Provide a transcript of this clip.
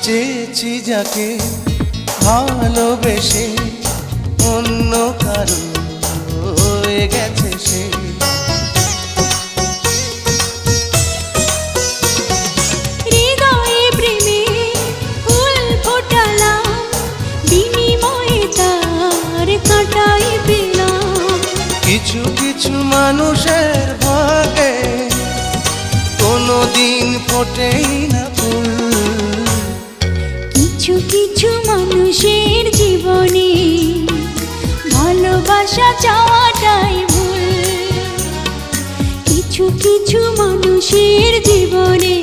চেয়েছি যাকে ভালোবেসে অন্য কারো হয়ে গেছে সে। হৃদয়ে প্রেমে ফুল ফোটালাম, বিনিময়ে তার কাঁটাই পেলাম। কিছু কিছু মানুষের ভাগে কোনোদিন ফোটেই না ফুল। কিছু কিছু মানুষের জীবনে ভালোবাসা চাওয়াটাই ভুল। কিছু কিছু মানুষের জীবনে